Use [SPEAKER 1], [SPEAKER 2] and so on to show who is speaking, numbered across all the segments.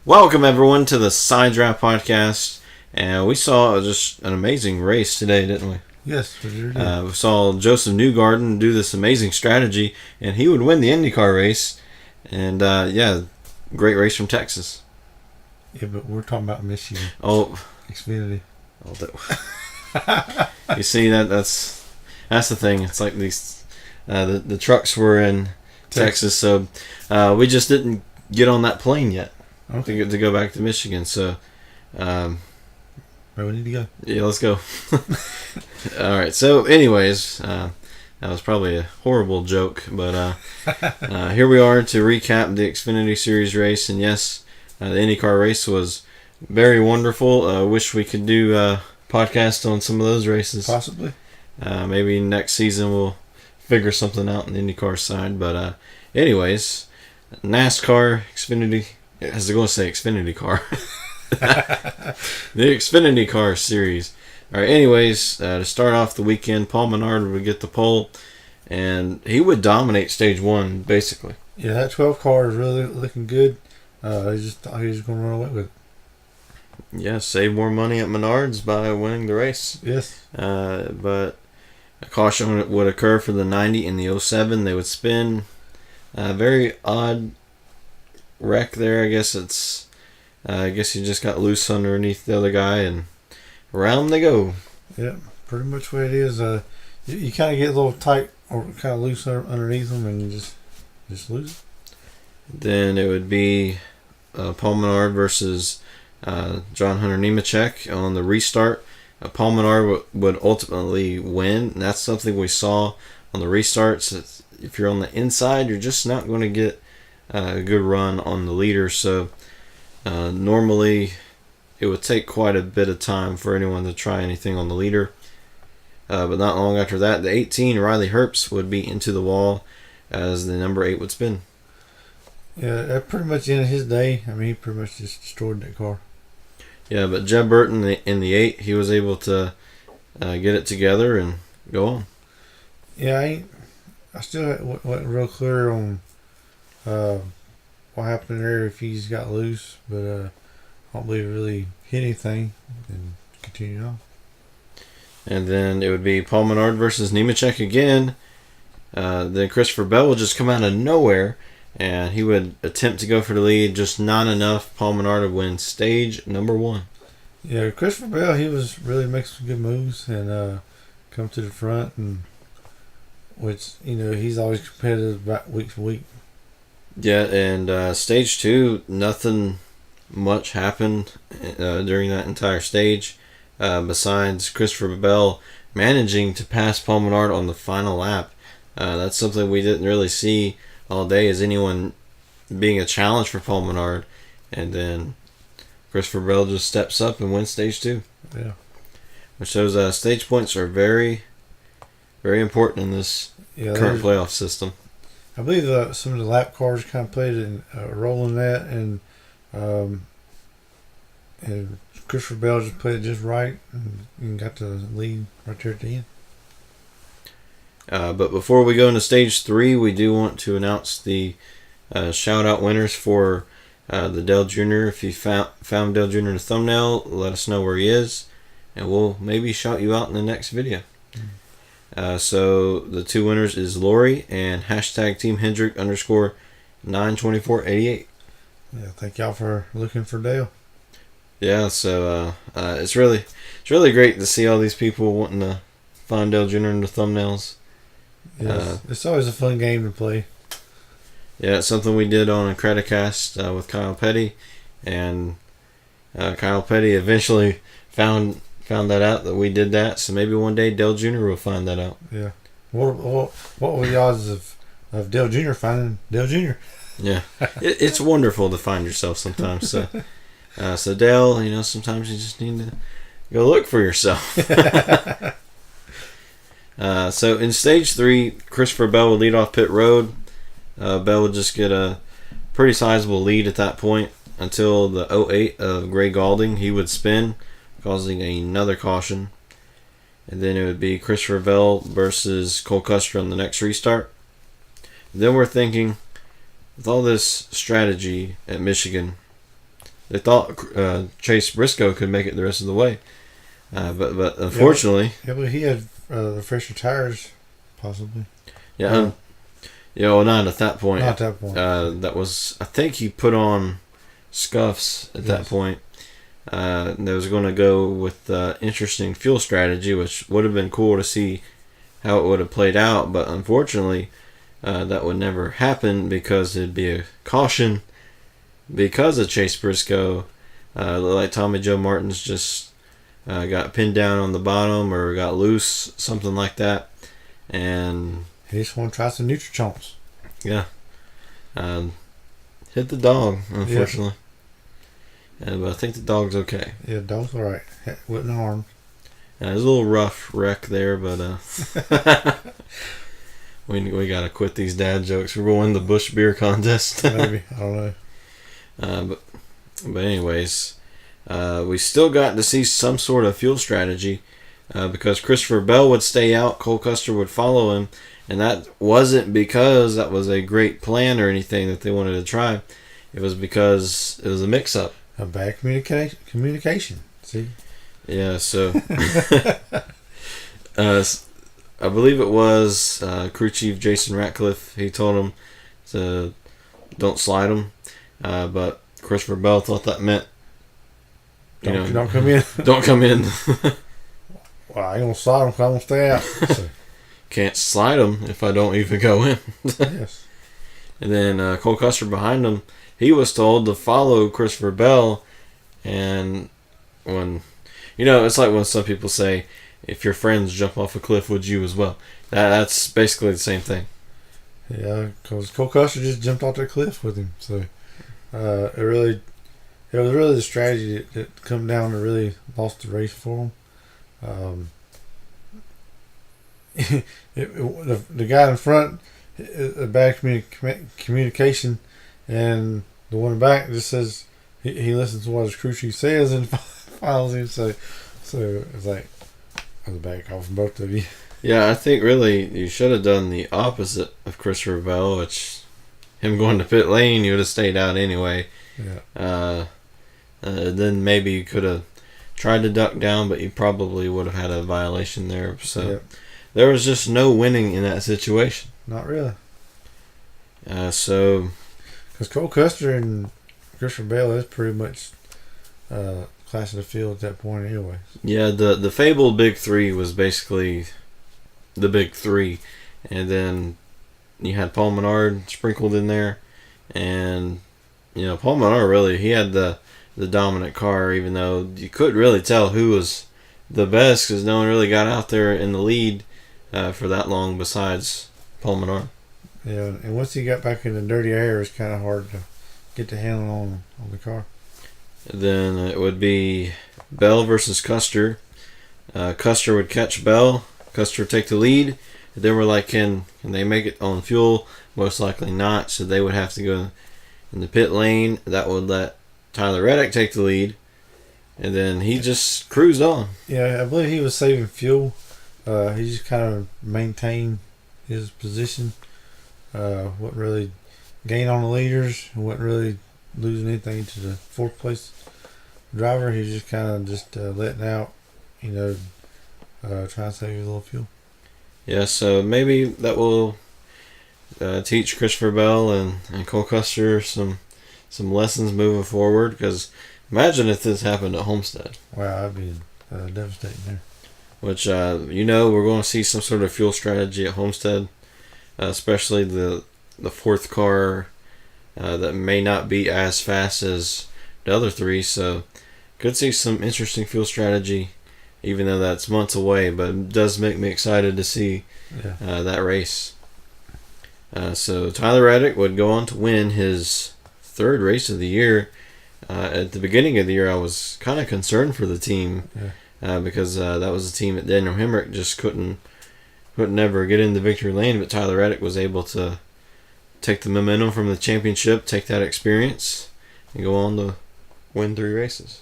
[SPEAKER 1] Welcome everyone to the Side Draft Podcast, and we saw just an amazing race today, didn't we?
[SPEAKER 2] Yes, we did.
[SPEAKER 1] We saw Joseph Newgarden do this amazing strategy, and he would win the IndyCar race. And great race from Texas.
[SPEAKER 2] Yeah, but we're talking about Michigan.
[SPEAKER 1] Oh,
[SPEAKER 2] Xfinity.
[SPEAKER 1] You see that's the thing. It's like these the trucks were in Texas, so we just didn't get on that plane yet.
[SPEAKER 2] Okay.
[SPEAKER 1] To go back to Michigan, so
[SPEAKER 2] Where we need to go.
[SPEAKER 1] Yeah, let's go. All right, so anyways, that was probably a horrible joke, but here we are to recap the Xfinity Series race, and yes, the IndyCar race was very wonderful. Wish we could do a podcast on some of those races.
[SPEAKER 2] Possibly.
[SPEAKER 1] Maybe next season we'll figure something out on the IndyCar side, but anyways, NASCAR, Xfinity... I was going to say Xfinity car. The Xfinity car series. All right, anyways, to start off the weekend, Paul Menard would get the pole, and he would dominate stage one, basically.
[SPEAKER 2] Yeah, that 12 car is really looking good. I just thought he was going to run away with it.
[SPEAKER 1] Yeah, save more money at Menards by winning the race.
[SPEAKER 2] Yes.
[SPEAKER 1] But a caution would occur for the 90 and the 07. They would spin. Very odd wreck there. I guess he just got loose underneath the other guy, and around they go.
[SPEAKER 2] Yeah, pretty much what it is. You kind of get a little tight or kind of loose underneath them, and you just lose it.
[SPEAKER 1] Then it would be Paul Menard versus John Hunter Nemechek on the restart. Paul Menard would ultimately win, and that's something we saw on the restarts. If you're on the inside, you're just not going to get a good run on the leader. So normally it would take quite a bit of time for anyone to try anything on the leader. But not long after that, the 18, Riley Herbst, would be into the wall as the number 8 would spin.
[SPEAKER 2] Yeah, that pretty much ended his day. I mean, he pretty much just destroyed that car.
[SPEAKER 1] Yeah, but Jeb Burton in the 8, he was able to get it together and go on.
[SPEAKER 2] Yeah, I still wasn't real clear on what happened there, if he's got loose, but I don't believe it really hit anything, and continued on.
[SPEAKER 1] And then it would be Paul Menard versus Nemechek again. Then Christopher Bell would just come out of nowhere, and he would attempt to go for the lead, just not enough. Paul Menard would win stage number 1.
[SPEAKER 2] Yeah, Christopher Bell, he was really making some good moves and come to the front, and which, he's always competitive about week to week.
[SPEAKER 1] Yeah, and stage 2, nothing much happened during that entire stage, besides Christopher Bell managing to pass Paul Menard on the final lap. That's something we didn't really see all day, is anyone being a challenge for Paul Menard, and then Christopher Bell just steps up and wins stage 2.
[SPEAKER 2] Yeah,
[SPEAKER 1] which shows stage points are very, very important in this current playoff system.
[SPEAKER 2] I believe some of the lap cars kind of played a role in that, and Christopher Bell just played it just right and got the lead right there at the end.
[SPEAKER 1] But before we go into stage 3, we do want to announce the shout-out winners for the Dale Jr. If you found Dale Jr. in the thumbnail, let us know where he is, and we'll maybe shout you out in the next video. So the 2 winners is Lori and #Team Hendrick _92488.
[SPEAKER 2] Yeah, thank y'all for looking for Dale.
[SPEAKER 1] Yeah, so it's really great to see all these people wanting to find Dale Jr. in the thumbnails.
[SPEAKER 2] Yes, it's always a fun game to play.
[SPEAKER 1] Yeah, it's something we did on a Creditcast with Kyle Petty, and Kyle Petty eventually found that out that we did that. So maybe one day Dale Jr. will find that out.
[SPEAKER 2] Yeah. What were the odds of Dale Jr. finding Dale Jr.?
[SPEAKER 1] Yeah, it's wonderful to find yourself sometimes. So, so Dale, sometimes you just need to go look for yourself. So in stage 3, Christopher Bell would lead off pit road. Bell would just get a pretty sizable lead at that point until the 08 of Gray Galding. He would spin, causing another caution. And then it would be Christopher Bell versus Cole Custer on the next restart. Then we're thinking, with all this strategy at Michigan, they thought Chase Briscoe could make it the rest of the way, but unfortunately,
[SPEAKER 2] but he had the fresher tires, possibly.
[SPEAKER 1] yeah, not at that point.
[SPEAKER 2] Not at that point.
[SPEAKER 1] That was, I think he put on scuffs at that point. They was going to go with interesting fuel strategy, which would have been cool to see how it would have played out, but unfortunately, that would never happen because it'd be a caution because of Chase Briscoe. Like Tommy Joe Martin's just got pinned down on the bottom or got loose, something like that, and
[SPEAKER 2] he just want to try some neutral chomps.
[SPEAKER 1] Yeah, hit the dog, unfortunately. Yeah. But I think the dog's okay.
[SPEAKER 2] Yeah, the dog's alright. Wasn't harmed.
[SPEAKER 1] It was a little rough wreck there, but we gotta quit these dad jokes. We're going to the Busch Beer contest.
[SPEAKER 2] Maybe, I don't know.
[SPEAKER 1] But anyways, we still got to see some sort of fuel strategy because Christopher Bell would stay out, Cole Custer would follow him, and that wasn't because that was a great plan or anything that they wanted to try. It was because it was a mix-up.
[SPEAKER 2] A bad communication. See?
[SPEAKER 1] Yeah, so I believe it was crew chief Jason Ratcliffe. He told him to don't slide him, but Christopher Bell thought that meant
[SPEAKER 2] don't come in.
[SPEAKER 1] Don't come in.
[SPEAKER 2] Well, I ain't gonna slide him because I'm gonna stay out. So.
[SPEAKER 1] Can't slide him if I don't even go in.
[SPEAKER 2] Yes.
[SPEAKER 1] And then Cole Custer behind him, he was told to follow Christopher Bell, and when it's like when some people say, if your friends jump off a cliff, would you as well? That's basically the same thing.
[SPEAKER 2] Yeah, because Cole Custer just jumped off that cliff with him. So it was really the strategy that come down to really lost the race for him. The guy in front, a bad communication, and the one in back just says he listens to what his crew chief says and follows him. So it's like I was back off from both of you.
[SPEAKER 1] Yeah, I think really you should have done the opposite of Christopher Bell, which him going to pit lane, you would have stayed out anyway.
[SPEAKER 2] Yeah.
[SPEAKER 1] Then maybe you could have tried to duck down, but you probably would have had a violation there. So there was just no winning in that situation.
[SPEAKER 2] Not really.
[SPEAKER 1] So
[SPEAKER 2] because Cole Custer and Christopher Bell is pretty much class of the field at that point anyway.
[SPEAKER 1] Yeah, the fabled Big Three was basically the Big Three, and you had Paul Menard sprinkled in there, and Paul Menard really he had the dominant car, even though you couldn't really tell who was the best because no one really got out there in the lead for that long besides Paul Menard.
[SPEAKER 2] Yeah, and once he got back in the dirty air, it was kind of hard to get the handle on the car.
[SPEAKER 1] Then it would be Bell versus Custer. Custer would catch Bell. Custer would take the lead. Then we're like, can they make it on fuel? Most likely not. So they would have to go in the pit lane. That would let Tyler Reddick take the lead. And then he just cruised on.
[SPEAKER 2] Yeah, I believe he was saving fuel. He just kind of maintained his position. Wasn't really gain on the leaders. Wasn't really losing anything to the fourth place driver. He was just kind of letting out, trying to save a little fuel. Yeah,
[SPEAKER 1] so maybe that will teach Christopher Bell and Cole Custer some lessons moving forward. Because imagine if this happened at Homestead.
[SPEAKER 2] Wow, that'd be devastating there.
[SPEAKER 1] Which we're going to see some sort of fuel strategy at Homestead, especially the fourth car. That may not be as fast as the other three, so could see some interesting fuel strategy, even though that's months away, but it does make me excited to see that race. So Tyler Reddick would go on to win his third race of the year. At the beginning of the year, I was kind of concerned for the team because that was a team that Daniel Hemrick just couldn't never get in the victory lane, but Tyler Reddick was able to take the momentum from the championship, take that experience, and go on to win 3 races.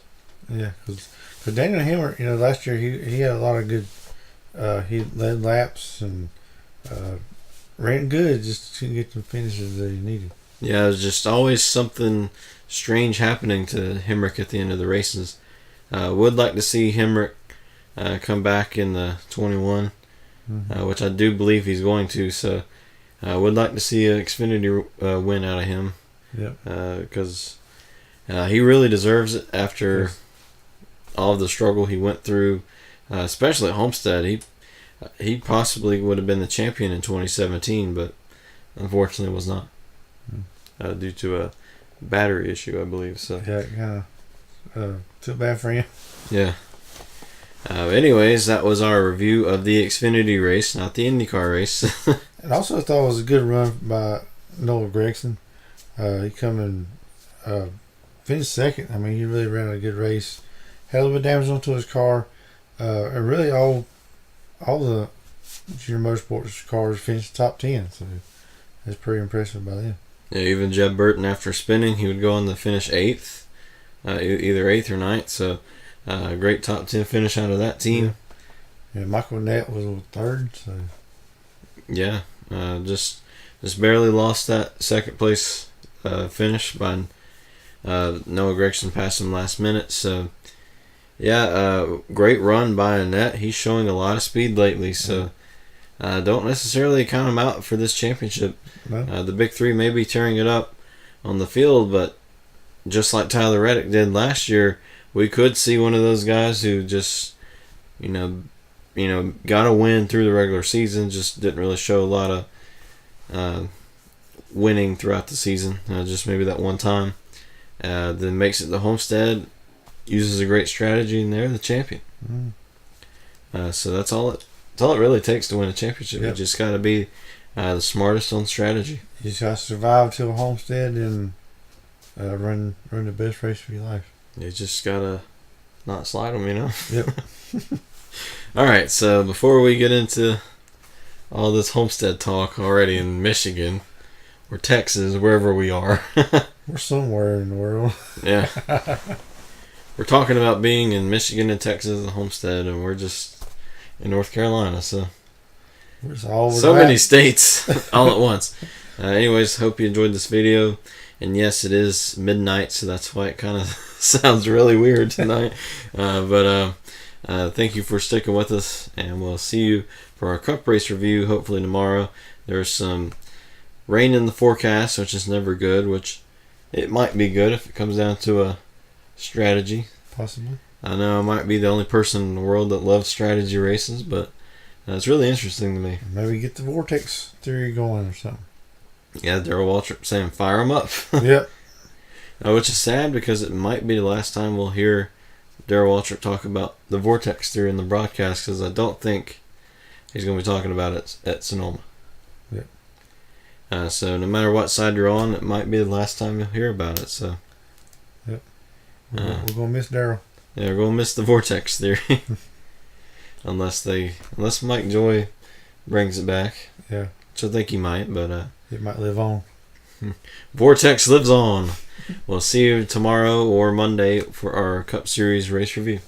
[SPEAKER 2] Yeah, because Daniel Hemrick, last year he had a lot of good. He led laps and ran good, just couldn't get the finishes that he needed.
[SPEAKER 1] Yeah, there's just always something strange happening to Hemrick at the end of the races. Would like to see Hemrick come back in the 21, which I do believe he's going to. So would like to see an Xfinity win out of him.
[SPEAKER 2] Yep.
[SPEAKER 1] Because he really deserves it after all of the struggle he went through, especially at Homestead. He possibly would have been the champion in 2017, but unfortunately was not due to a battery issue, I believe. So
[SPEAKER 2] yeah, kind of too bad for him.
[SPEAKER 1] Yeah. Anyways, that was our review of the Xfinity race, not the IndyCar race.
[SPEAKER 2] And also, I thought it was a good run by Noah Gragson. He come and finished second. I mean, he really ran a good race. Had a little bit of damage onto his car. And really, all the Junior Motorsports cars finished top 10. So that's pretty impressive by them.
[SPEAKER 1] Yeah, even Jeb Burton, after spinning, he would go on to finish 8th, either 8th or 9th. So great top 10 finish out of that team.
[SPEAKER 2] Yeah, Michael Nett was on 3rd. So
[SPEAKER 1] yeah, just barely lost that second place finish by Noah Gragson passed him last minute. So yeah, great run by Annette. He's showing a lot of speed lately. So don't necessarily count him out for this championship.
[SPEAKER 2] No.
[SPEAKER 1] The big three may be tearing it up on the field, but just like Tyler Reddick did last year, we could see one of those guys who just, got a win through the regular season, just didn't really show a lot of winning throughout the season, just maybe that one time. Then makes it to Homestead, uses a great strategy, and they're the champion. So that's all it really takes to win a championship.
[SPEAKER 2] Yep.
[SPEAKER 1] You just got to be the smartest on strategy.
[SPEAKER 2] You just got to survive till Homestead and run the best race of your life.
[SPEAKER 1] You just got to not slide them,
[SPEAKER 2] Yep.
[SPEAKER 1] All right, so before we get into all this Homestead talk already in Michigan or Texas, wherever we are.
[SPEAKER 2] We're somewhere in the world.
[SPEAKER 1] Yeah. We're talking about being in Michigan and Texas and Homestead, and we're just in North Carolina, so so many states all at once. Anyways, hope you enjoyed this video. And yes, it is midnight, so that's why it kind of sounds really weird tonight. But thank you for sticking with us, and we'll see you for our Cup race review hopefully tomorrow. There's some rain in the forecast, which is never good, which it might be good if it comes down to a strategy.
[SPEAKER 2] Possibly.
[SPEAKER 1] I know I might be the only person in the world that loves strategy races, but it's really interesting to me.
[SPEAKER 2] Maybe get the vortex theory going or something.
[SPEAKER 1] Yeah, Darrell Waltrip saying fire them up.
[SPEAKER 2] Yep.
[SPEAKER 1] Which is sad because it might be the last time we'll hear Darrell Waltrip talk about the vortex theory in the broadcast, because I don't think he's going to be talking about it at Sonoma.
[SPEAKER 2] Yep.
[SPEAKER 1] So no matter what side you're on, it might be the last time you'll hear about it. So.
[SPEAKER 2] Yep. We're going to miss Darrell.
[SPEAKER 1] Yeah, we're going to miss the vortex theory. unless Mike Joy brings it back.
[SPEAKER 2] Yeah.
[SPEAKER 1] Which I think he might, but
[SPEAKER 2] it might live on.
[SPEAKER 1] Vortex lives on. We'll see you tomorrow or Monday for our Cup Series race review.